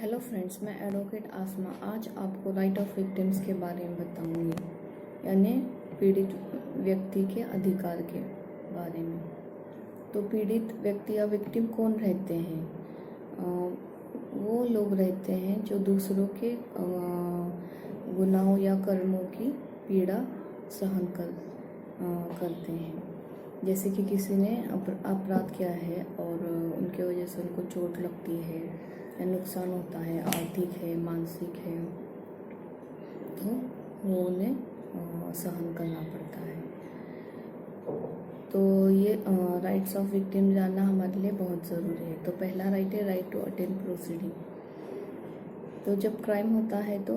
Hello friends, मैं advocate आसमा आज आपको राइट ऑफ विक्टिम्स के बारे में बताऊंगी, यानी पीड़ित व्यक्ति के अधिकार के बारे में। तो पीड़ित व्यक्ति या विक्टिम कौन रहते हैं? वो लोग रहते हैं जो दूसरों के गुनाहों या कर्मों की पीड़ा सहन करते हैं। जैसे कि किसी ने अपराध किया है और उनके वजह से उनको चोट लगती है या नुकसान होता है, आर्थिक है, मानसिक है, तो वो उन्हें सहन करना पड़ता है। तो ये राइट्स ऑफ विक्टिम जानना हमारे लिए बहुत ज़रूरी है। तो पहला राइट है राइट टू अटेंड प्रोसीडिंग। तो जब क्राइम होता है तो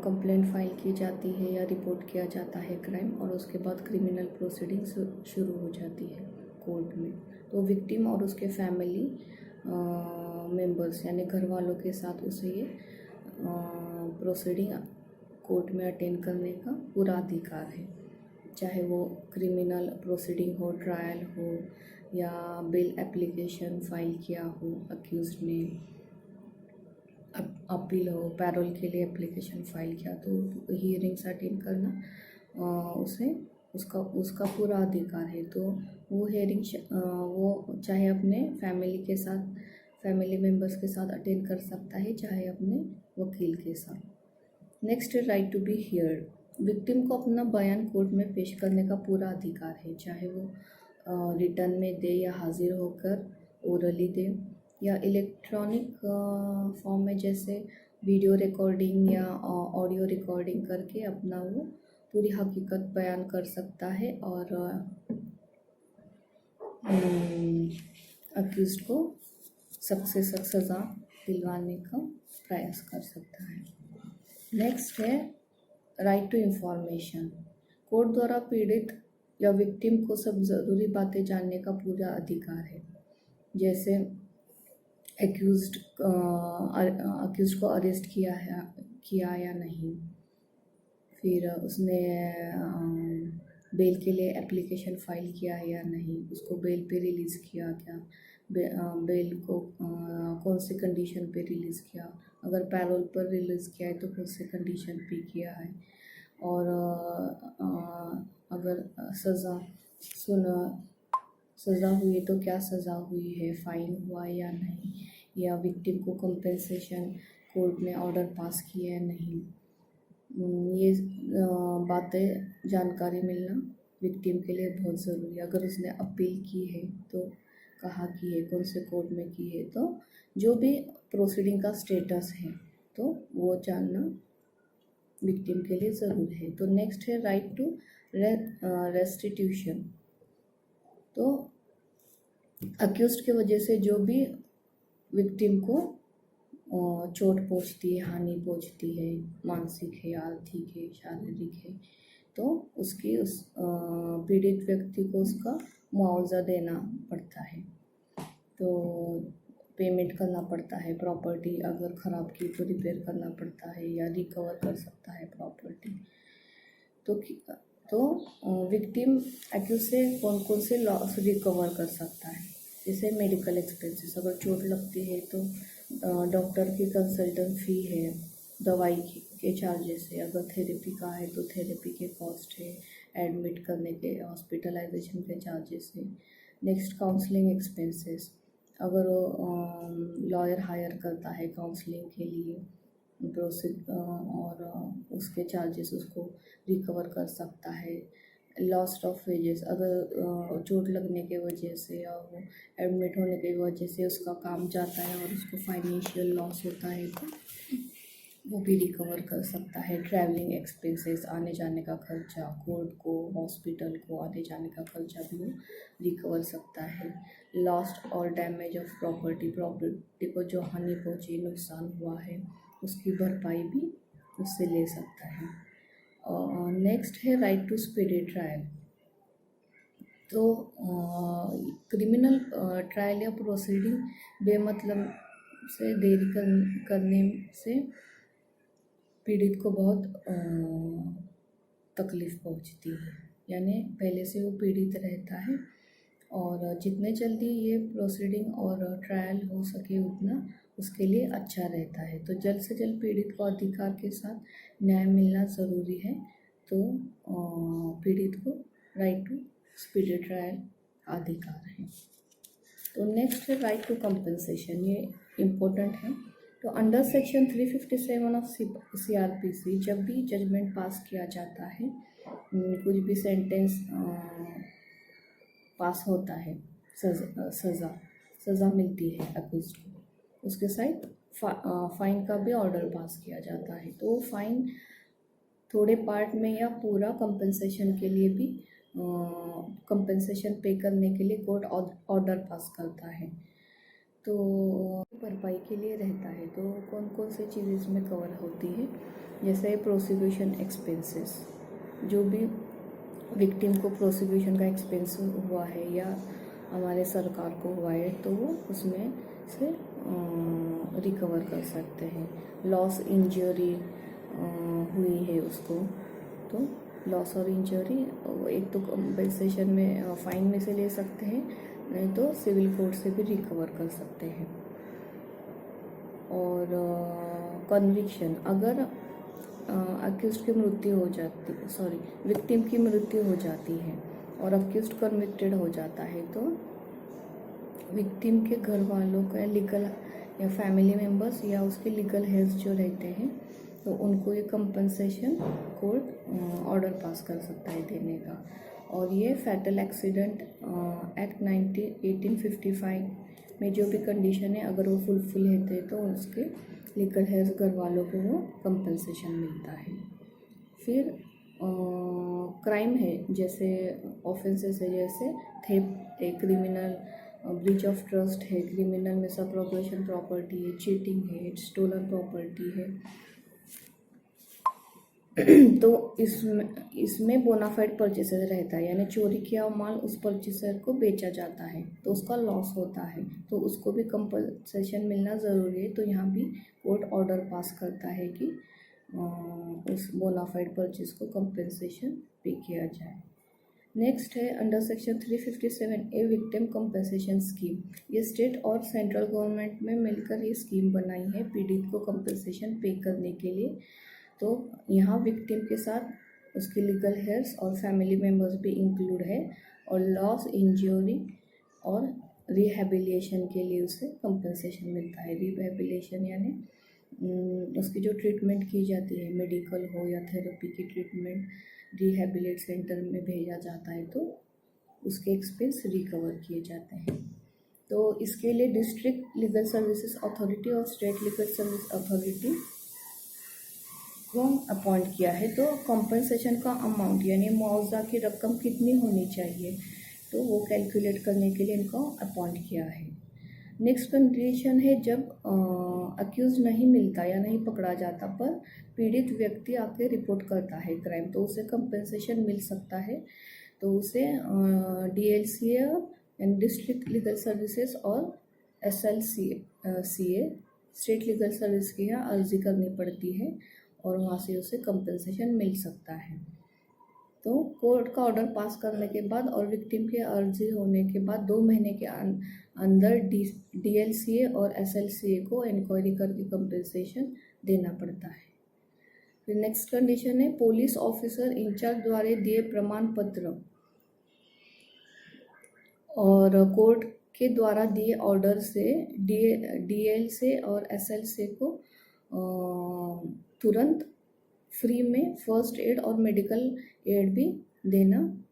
कंप्लेंट फाइल की जाती है या रिपोर्ट किया जाता है क्राइम, और उसके बाद क्रिमिनल प्रोसीडिंग शुरू हो जाती है कोर्ट में। तो विक्टिम और उसके फैमिली मेंबर्स यानी घर वालों के साथ उसे ये प्रोसीडिंग कोर्ट में अटेंड करने का पूरा अधिकार है, चाहे वो क्रिमिनल प्रोसीडिंग हो, ट्रायल हो, या बेल एप्लीकेशन फाइल किया हो अक्यूज्ड ने, अपील हो, पैरोल के लिए एप्लीकेशन फाइल किया, तो हियरिंग्स अटेंड करना उसे उसका पूरा अधिकार है। तो वो हियरिंग वो चाहे अपने फैमिली मेम्बर्स के साथ अटेंड कर सकता है, चाहे अपने वकील के साथ। नेक्स्ट है right to be heard. Victim को अपना बयान कोर्ट में पेश करने का पूरा अधिकार है, चाहे वो रिटर्न में दे या हाजिर होकर ओरली दे, या इलेक्ट्रॉनिक फॉर्म में जैसे वीडियो रिकॉर्डिंग या ऑडियो रिकॉर्डिंग करके अपना वो पूरी हकीकत बयान कर सकता है और अक्यूज्ड को सख्त से सख्त सज़ा दिलवाने का प्रयास कर सकता है। नेक्स्ट है राइट टू इंफॉर्मेशन। कोर्ट द्वारा पीड़ित या विक्टिम को सब ज़रूरी बातें जानने का पूरा अधिकार है, जैसे अक्यूज्ड को अरेस्ट किया या नहीं, फिर उसने बेल के लिए एप्लीकेशन फाइल किया है या नहीं, उसको बेल पे रिलीज़ किया क्या, बेल को कौन सी कंडीशन पे रिलीज़ किया, अगर पैरोल पर रिलीज़ किया है तो कौन सी कंडीशन पे किया है, और अगर सज़ा हुई तो क्या सज़ा हुई है, फ़ाइन हुआ या नहीं, या विक्टिम को कंपेंसेशन कोर्ट ने ऑर्डर पास किया है नहीं। ये बातें जानकारी मिलना विक्टिम के लिए बहुत ज़रूरी है। अगर उसने अपील की है तो कहाँ की है, कौन से कोर्ट में की है, तो जो भी प्रोसीडिंग का स्टेटस है तो वो जानना विक्टिम के लिए ज़रूरी है। तो नेक्स्ट है राइट टू रेस्टिट्यूशन। तो अक्यूज्ड की वजह से जो भी विक्टिम को चोट पहुंचती है, हानि पहुंचती है, मानसिक है, आर्थिक है, शारीरिक है, तो उस पीड़ित व्यक्ति को उसका मुआवजा देना पड़ता है। तो पेमेंट करना पड़ता है, प्रॉपर्टी अगर ख़राब की तो रिपेयर करना पड़ता है या रिकवर कर सकता है प्रॉपर्टी। तो विक्टिम एक्यूज से कौन से लॉस रिकवर कर सकता है, जैसे मेडिकल एक्सपेंसेस, अगर चोट लगती है तो डॉक्टर की कंसल्टेंट फ़ी है, दवाई के चार्जेस है, अगर थेरेपी का है तो थेरेपी के कॉस्ट है, एडमिट करने के हॉस्पिटलाइजेशन के चार्जेस है। नेक्स्ट काउंसलिंग एक्सपेंसेस, अगर वो लॉयर हायर करता है काउंसलिंग के लिए और उसके चार्जेस उसको रिकवर कर सकता है। लॉस्ट ऑफ वेजेस, अगर चोट लगने के वजह से या वो एडमिट होने की वजह से उसका काम जाता है और उसको फाइनेंशियल लॉस होता है तो वो भी रिकवर कर सकता है। ट्रैवलिंग एक्सपेंसेस, आने जाने का खर्चा, कोर्ट को, हॉस्पिटल को आने जाने का खर्चा भी वो रिकवर सकता है। लॉस्ट और डैमेज ऑफ प्रॉपर्टी को जो हानि पहुंची, नुकसान हुआ है, उसकी भरपाई भी उससे ले सकता है। नेक्स्ट है राइट टू स्पीडी ट्रायल। तो क्रिमिनल ट्रायल या प्रोसीडिंग बेमतलब से देरी करने से पीड़ित को बहुत तकलीफ़ पहुंचती है, यानी पहले से वो पीड़ित रहता है, और जितने जल्दी ये प्रोसीडिंग और ट्रायल हो सके उतना उसके लिए अच्छा रहता है। तो जल्द से जल्द पीड़ित को अधिकार के साथ न्याय मिलना ज़रूरी है। तो पीड़ित को राइट टू स्पीडी ट्रायल अधिकार है। तो नेक्स्ट है राइट टू कंपनसेशन, ये इम्पोर्टेंट है। तो अंडर सेक्शन 357 ऑफ CRPC जब भी जजमेंट पास किया जाता है, कुछ भी सेंटेंस पास होता है, सज़ा मिलती है अक्यूज्ड को, उसके साथ फाइन का भी ऑर्डर पास किया जाता है। तो फाइन थोड़े पार्ट में या पूरा कंपनसेशन के लिए भी कंपनसेशन पे करने के लिए कोर्ट ऑर्डर पास करता है। तो भरपाई के लिए रहता है। तो कौन कौन सी चीज़ इसमें कवर होती है, जैसे प्रोसिक्यूशन एक्सपेंसेस, जो भी विक्टिम को प्रोसिक्यूशन का एक्सपेंस हुआ है या हमारे सरकार को हुआ है, तो वो उसमें से रिकवर कर सकते हैं। लॉस इंजरी हुई है उसको, तो लॉस और इंजरी एक तो कंपनसेशन में फाइन में से ले सकते हैं, नहीं तो सिविल कोर्ट से भी रिकवर कर सकते हैं। और कन्विक्शन, अगर अक्यूज्ड की मृत्यु हो जाती, विक्टिम की मृत्यु हो जाती है और अक्यूज्ड कन्विक्टेड हो जाता है, तो विक्टिम के घर वालों का लीगल या फैमिली मेम्बर्स या उसके लीगल हेल्थ जो रहते हैं, तो उनको ये कंपनसेशन कोर्ट ऑर्डर पास कर सकता है देने का। और ये फैटल एक्सीडेंट एक्ट 1855 में जो भी कंडीशन है, अगर वो फुलफिल होते हैं तो उसके लीगल हेल्थ घर वालों को वो कंपनसेशन मिलता है। फिर क्राइम है, जैसे ऑफेंसेस है, जैसे थेफ्ट है, क्रिमिनल ब्रीच ऑफ ट्रस्ट है, क्रिमिनल मिसअप्रोप्रिएशन प्रॉपर्टी है, चीटिंग है, स्टोलन प्रॉपर्टी है। तो इसमें बोनाफाइड परचेसर रहता है, यानी चोरी किया माल उस परचेसर को बेचा जाता है तो उसका लॉस होता है, तो उसको भी कंपनसेशन मिलना ज़रूरी है। तो यहाँ भी कोर्ट ऑर्डर पास करता है कि उस बोनाफाइड परचेस को कंपनसेशन पे किया जाए। नेक्स्ट है under section 357A victim compensation scheme. ये स्टेट और सेंट्रल गवर्नमेंट में मिलकर ये स्कीम बनाई है पीड़ित को कंपनसेशन पे करने के लिए। तो यहाँ विक्टिम के साथ उसके लीगल हेयर्स और फैमिली मेम्बर्स भी इंक्लूड है, और लॉस इंजरी और रिहेबिलिटेशन के लिए उसे कंपनसेशन मिलता है। रिहेबिलिटेशन यानी उसकी जो ट्रीटमेंट की जाती है, मेडिकल हो या थेरेपी की ट्रीटमेंट, रिहेबिलिट सेंटर में भेजा जाता है तो उसके एक्सपेंस रिकवर किए जाते हैं। तो इसके लिए डिस्ट्रिक्ट लीगल सर्विसेज अथॉरिटी और स्टेट लीगल सर्विस अथॉरिटी को अपॉइंट किया है। तो कंपनसेशन का अमाउंट यानी मुआवजा की रकम कितनी होनी चाहिए, तो वो कैलकुलेट करने के लिए इनको अपॉइंट किया है। नेक्स्ट कंडीशन है, जब अक्यूज नहीं मिलता या नहीं पकड़ा जाता पर पीड़ित व्यक्ति आके रिपोर्ट करता है क्राइम, तो उसे कंपनसेशन मिल सकता है। तो उसे DLCA यानी डिस्ट्रिक्ट लीगल सर्विसेज और SLCA स्टेट लीगल सर्विस की यहाँ अर्जी करनी पड़ती है और वहाँ से उसे कंपनसेशन मिल सकता है। तो कोर्ट का ऑर्डर पास करने के बाद और विक्टिम की अर्जी होने के बाद 2 महीने के अंदर DLCA और SLCA को इंक्वायरी करके कंपनसेशन देना पड़ता है। फिर नेक्स्ट कंडीशन है, पुलिस ऑफिसर इंचार्ज द्वारा दिए प्रमाण पत्र और कोर्ट के द्वारा दिए ऑर्डर से DLCA और SLCA को तुरंत फ्री में फर्स्ट एड और मेडिकल एड भी देना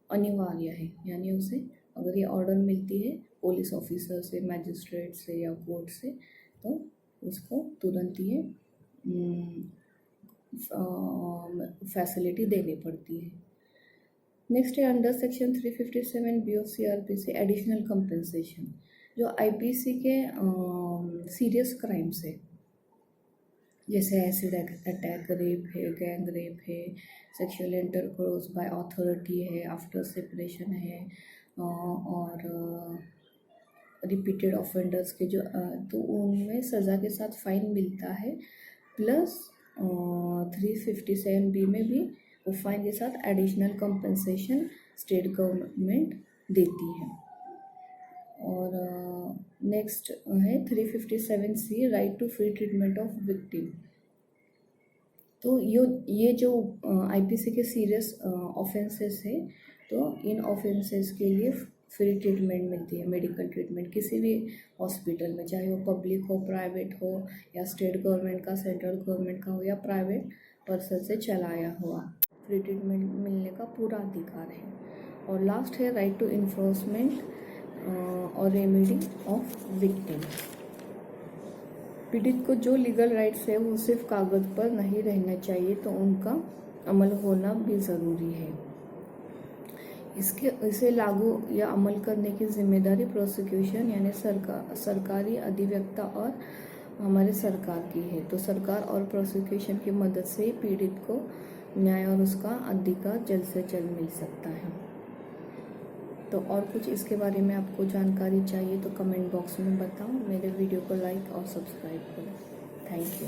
अनिवार्य है। यानी उसे अगर ये ऑर्डर मिलती है पुलिस ऑफिसर से, मैजिस्ट्रेट से या कोर्ट से, तो उसको तुरंत ये फैसिलिटी देनी पड़ती है। नेक्स्ट है under section 357B of CRPC additional compensation, जो IPC के सीरियस क्राइम्स है, जैसे एसिड अटैक, रेप है, गैंग रेप है, सेक्सुअल इंटरकोर्स बाय अथॉरिटी है, आफ्टर सेपरेशन है, और रिपीटेड ऑफेंडर्स के जो तो उनमें सज़ा के साथ फाइन मिलता है, प्लस 357B में भी वो फाइन के साथ एडिशनल कंपनसेशन स्टेट गवर्नमेंट देती है। और नेक्स्ट है 357C, right to free treatment of victim. तो ये जो आईपीसी के सीरियस ऑफेंसेस है, तो इन ऑफेंसेस के लिए फ्री ट्रीटमेंट मिलती है, मेडिकल ट्रीटमेंट किसी भी हॉस्पिटल में, चाहे वो पब्लिक हो, प्राइवेट हो, या स्टेट गवर्नमेंट का, सेंट्रल गवर्नमेंट का हो, या प्राइवेट पर्सन से चलाया हुआ, फ्री ट्रीटमेंट मिलने का पूरा अधिकार है। और लास्ट है राइट टू इन्फोर्समेंट और रेमेडी ऑफ विक्टिम। पीड़ित को जो लीगल राइट्स है वो सिर्फ कागज़ पर नहीं रहना चाहिए, तो उनका अमल होना भी ज़रूरी है। इसे लागू या अमल करने की जिम्मेदारी प्रोसिक्यूशन यानी सरकारी अधिवक्ता और हमारे सरकार की है। तो सरकार और प्रोसिक्यूशन की मदद से पीड़ित को न्याय और उसका अधिकार जल्द से जल्द मिल सकता है। तो और कुछ इसके बारे में आपको जानकारी चाहिए तो कमेंट बॉक्स में बताओ। मेरे वीडियो को लाइक और सब्सक्राइब करो। Thank you.